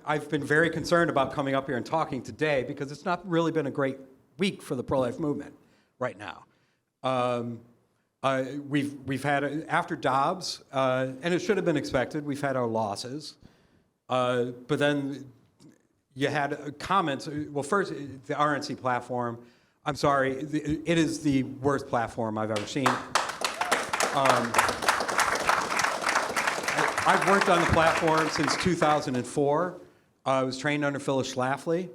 I've been very concerned about coming up here and talking today because it's not really been a great week for the pro-life movement right now. We've had, after Dobbs, and it should have been expected, we've had our losses. But then you had comments. Well, first, the RNC platform. I'm sorry, it is the worst platform I've ever seen. I've worked on the platform since 2004. I was trained under Phyllis Schlafly.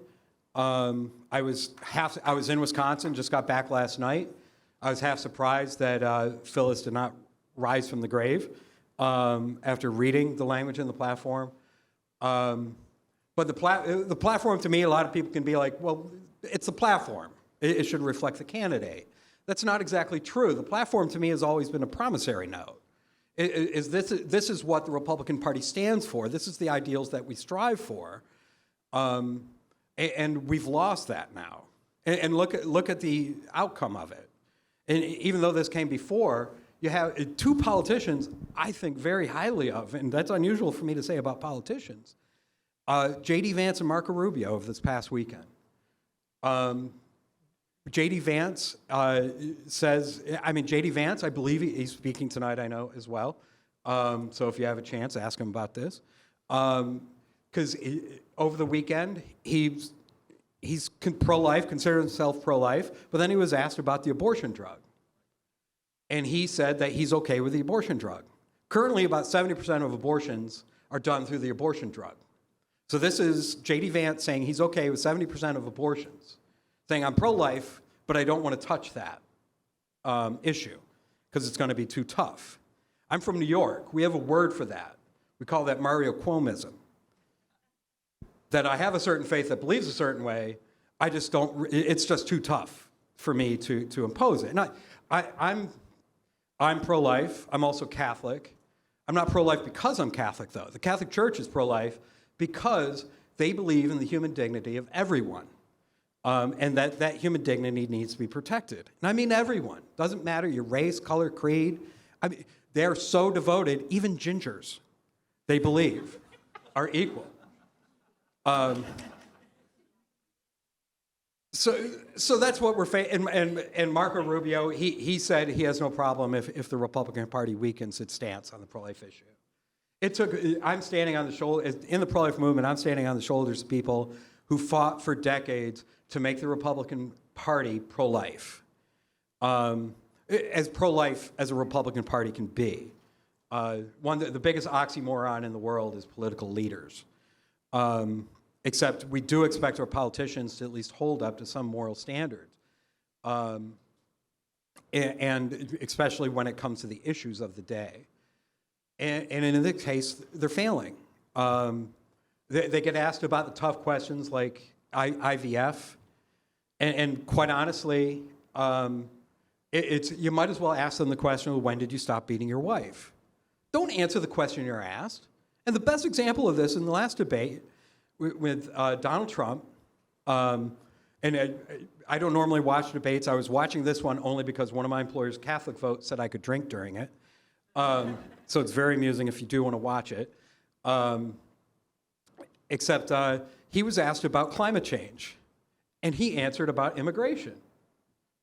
I was in Wisconsin, just got back last night. I was half surprised that Phyllis did not rise from the grave after reading the language in the platform. But the platform, to me, a lot of people can be like, well, it's a platform. It should reflect the candidate. That's not exactly true. The platform, to me, has always been a promissory note. This is what the Republican Party stands for. This is the ideals that we strive for. And we've lost that now. And look at the outcome of it. And even though this came before, you have two politicians I think very highly of, and that's unusual for me to say about politicians, J.D. Vance and Marco Rubio of this past weekend. J.D. Vance says, J.D. Vance, I believe he's speaking tonight, I know, as well. So if you have a chance, ask him about this. Because over the weekend, he's pro-life, considered himself pro-life, but then he was asked about the abortion drug. And he said that he's okay with the abortion drug. Currently, about 70% of abortions are done through the abortion drug. So this is J.D. Vance saying he's okay with 70% of abortions, saying I'm pro-life, but I don't want to touch that issue because it's going to be too tough. I'm from New York. We have a word for that. We call that Mario Cuomism. That I have a certain faith that believes a certain way, I just don't, it's just too tough for me to impose it. And I'm pro-life, I'm also Catholic. I'm not pro-life because I'm Catholic, though. The Catholic Church is pro-life because they believe in the human dignity of everyone. And that human dignity needs to be protected. And I mean everyone. Doesn't matter your race, color, creed. They're so devoted, even gingers, they believe, are equal. So that's what we're facing. And Marco Rubio, he said he has no problem if the Republican Party weakens its stance on the pro-life issue. I'm standing on the shoulder, in the pro-life movement, I'm standing on the shoulders of people who fought for decades to make the Republican Party pro-life. As pro-life as a Republican Party can be. The biggest oxymoron in the world is political leaders. Except we do expect our politicians to at least hold up to some moral standards. And especially when it comes to the issues of the day. And in this case, they're failing. They get asked about the tough questions like IVF. And quite honestly, you might as well ask them the question, well, when did you stop beating your wife? Don't answer the question you're asked. And the best example of this in the last debate with Donald Trump, and I don't normally watch debates. I was watching this one only because one of my employers' Catholic vote said I could drink during it. So it's very amusing if you do want to watch it. Except he was asked about climate change, and he answered about immigration.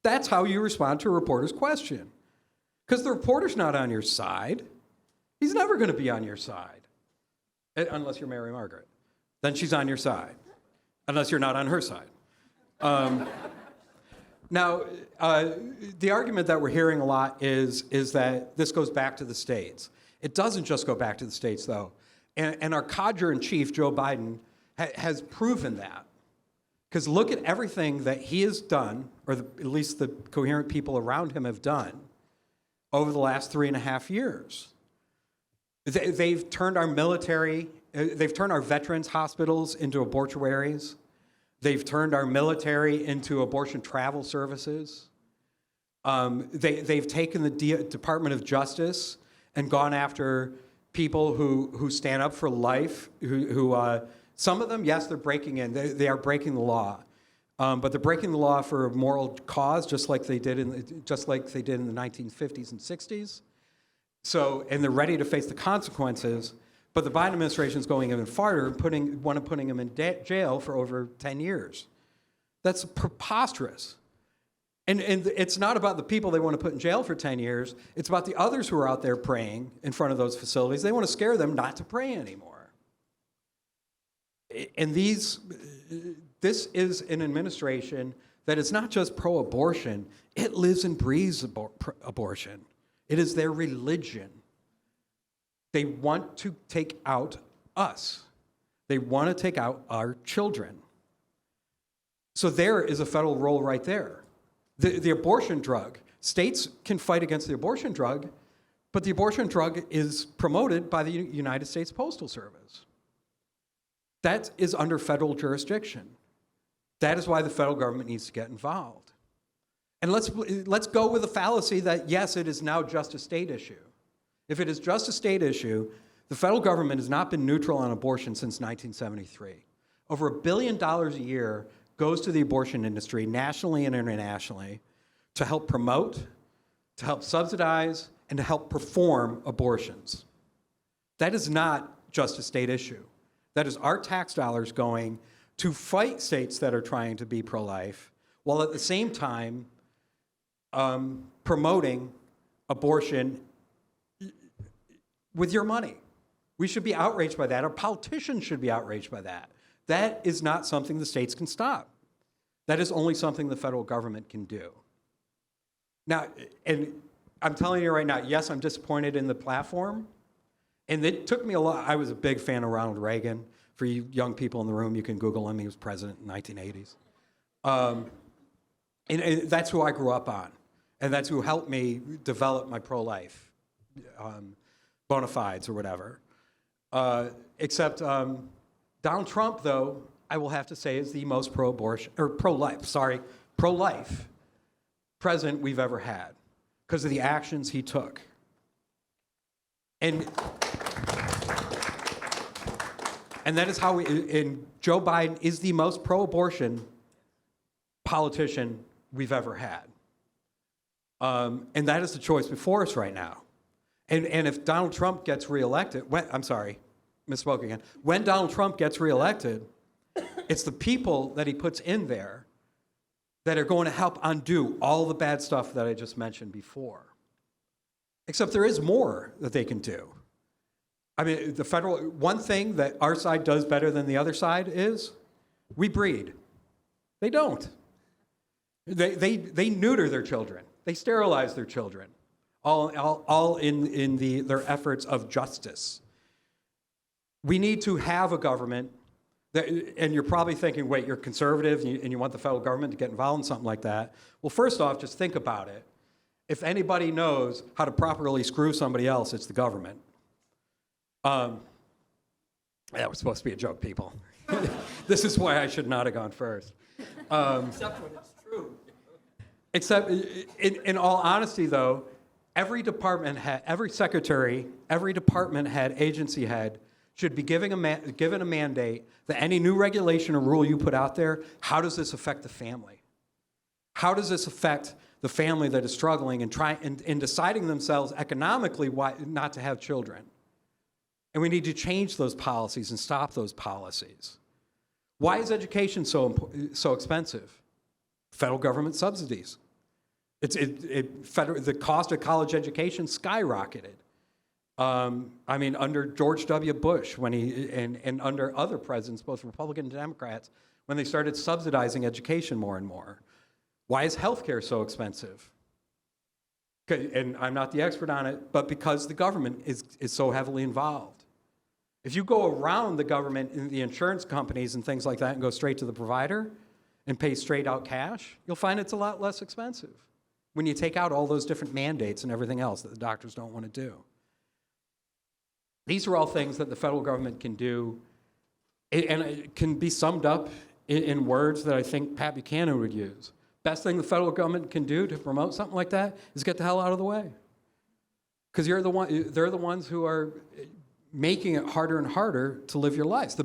That's how you respond to a reporter's question. Because the reporter's not on your side. He's never going to be on your side, unless you're Mary Margaret. Then she's on your side, unless you're not on her side. Now, the argument that we're hearing a lot is that this goes back to the states. It doesn't just go back to the states, though. And our codger-in-chief, Joe Biden, has proven that. Because look at everything that he has done, or at least the coherent people around him have done, over the last 3.5 years. They've turned our military, they've turned our veterans' hospitals into abortuaries. They've turned our military into abortion travel services. They've taken the Department of Justice and gone after people who stand up for life, who some of them, yes, they're breaking in. They are breaking the law. But they're breaking the law for a moral cause, just like they did in the 1950s and 60s. So, and they're ready to face the consequences. But the Biden administration is going even farther and putting him in jail for over 10 years. That's preposterous. And it's not about the people they want to put in jail for 10 years. It's about the others who are out there praying in front of those facilities. They want to scare them not to pray anymore. And this is an administration that is not just pro-abortion. It lives and breathes abortion. It is their religion. They want to take out us. They want to take out our children. So there is a federal role right there. The abortion drug. States can fight against the abortion drug, but the abortion drug is promoted by the United States Postal Service. That is under federal jurisdiction. That is why the federal government needs to get involved. And let's go with the fallacy that, yes, it is now just a state issue. If it is just a state issue, the federal government has not been neutral on abortion since 1973. Over $1 billion a year goes to the abortion industry, nationally and internationally, to help promote, to help subsidize, and to help perform abortions. That is not just a state issue. That is our tax dollars going to fight states that are trying to be pro-life, while at the same time promoting abortion with your money. We should be outraged by that. Our politicians should be outraged by that. That is not something the states can stop. That is only something the federal government can do. Now, and I'm telling you right now, yes, I'm disappointed in the platform. And it took me a lot. I was a big fan of Ronald Reagan. For you young people in the room, you can Google him. He was president in the 1980s. And that's who I grew up on. And that's who helped me develop my pro-life bona fides or whatever. Except Donald Trump, though, I will have to say, is the most pro-life president we've ever had because of the actions he took. And that is how and Joe Biden is the most pro-abortion politician we've ever had. And that is the choice before us right now. And if Donald Trump gets reelected, misspoke again. When Donald Trump gets reelected, it's the people that he puts in there that are going to help undo all the bad stuff that I just mentioned before. Except there is more that they can do. I mean, one thing that our side does better than the other side is we breed. They don't. They neuter their children. They sterilize their children, all in their efforts of justice. We need to have a government and you're probably thinking, wait, you're conservative and you want the federal government to get involved in something like that. Well, first off, just think about it. If anybody knows how to properly screw somebody else, it's the government. That was supposed to be a joke, people. This is why I should not have gone first. Except when it's true. Except, in all honesty, though, every department head, every secretary, every department head, agency head, should be given a mandate that any new regulation or rule you put out there, how does this affect the family? How does this affect the family that is struggling and deciding themselves economically why not to have children? And we need to change those policies and stop those policies. Why is education so expensive? Federal government subsidies. The cost of college education skyrocketed. Under George W. Bush and under other presidents, both Republican and Democrats, when they started subsidizing education more and more. Why is healthcare so expensive? And I'm not the expert on it, but because the government is so heavily involved. If you go around the government and the insurance companies and things like that and go straight to the provider and pay straight out cash, you'll find it's a lot less expensive when you take out all those different mandates and everything else that the doctors don't want to do. These are all things that the federal government can do, and it can be summed up in words that I think Pat Buchanan would use. Best thing the federal government can do to promote something like that is get the hell out of the way. Because they're the ones who are making it harder and harder to live your lives.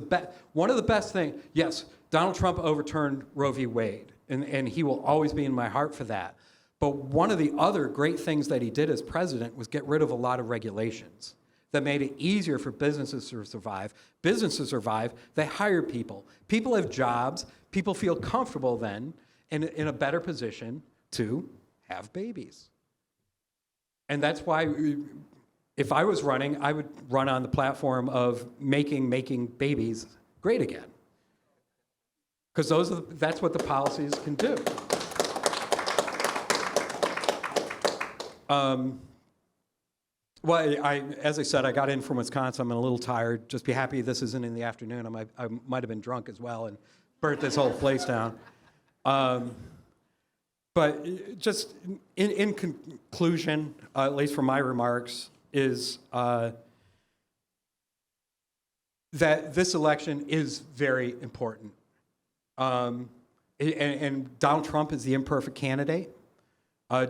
One of the best things, yes, Donald Trump overturned Roe v. Wade, and he will always be in my heart for that. But one of the other great things that he did as president was get rid of a lot of regulations. that made it easier for businesses to survive. Businesses survive, they hire people. People have jobs. People feel comfortable then in a better position to have babies. And that's why if I was running, I would run on the platform of making babies great again. Because that's what the policies can do. Well, as I said, I got in from Wisconsin. I'm a little tired. Just be happy this isn't in the afternoon. I might have been drunk as well and burnt this whole place down. But just in conclusion, at least from my remarks, is that this election is very important. And Donald Trump is the imperfect candidate.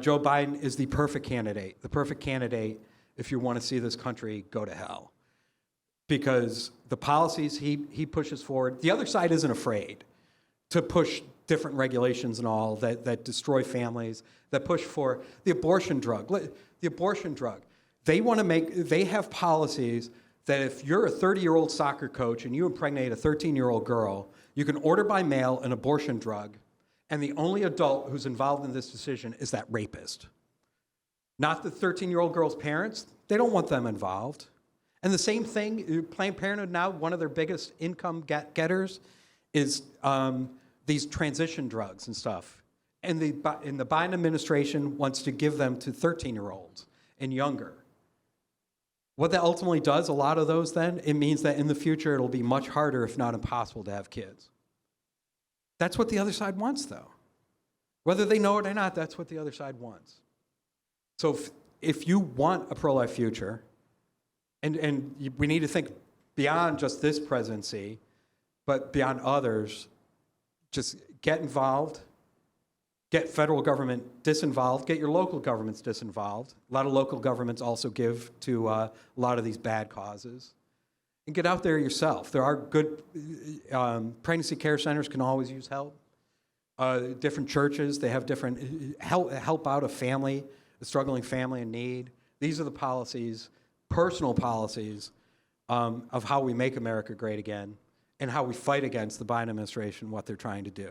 Joe Biden is the perfect candidate. The perfect candidate if you want to see this country go to hell. Because the policies he pushes forward, the other side isn't afraid to push different regulations and all that destroy families, that push for the abortion drug. The abortion drug. They have policies that if you're a 30-year-old soccer coach and you impregnate a 13-year-old girl, you can order by mail an abortion drug, and the only adult who's involved in this decision is that rapist. Not the 13-year-old girl's parents. They don't want them involved. And the same thing, Planned Parenthood now, one of their biggest income getters is these transition drugs and stuff. And the Biden administration wants to give them to 13-year-olds and younger. What that ultimately does, a lot of those then, it means that in the future it'll be much harder, if not impossible, to have kids. That's what the other side wants, though. Whether they know it or not, that's what the other side wants. So if you want a pro-life future, and we need to think beyond just this presidency, but beyond others, just get involved, get federal government disinvolved, get your local governments disinvolved. A lot of local governments also give to a lot of these bad causes. And get out there yourself. There are good pregnancy care centers can always use help. Different churches, they have different help out a family, a struggling family in need. These are the policies, personal policies, of how we make America great again and how we fight against the Biden administration, what they're trying to do.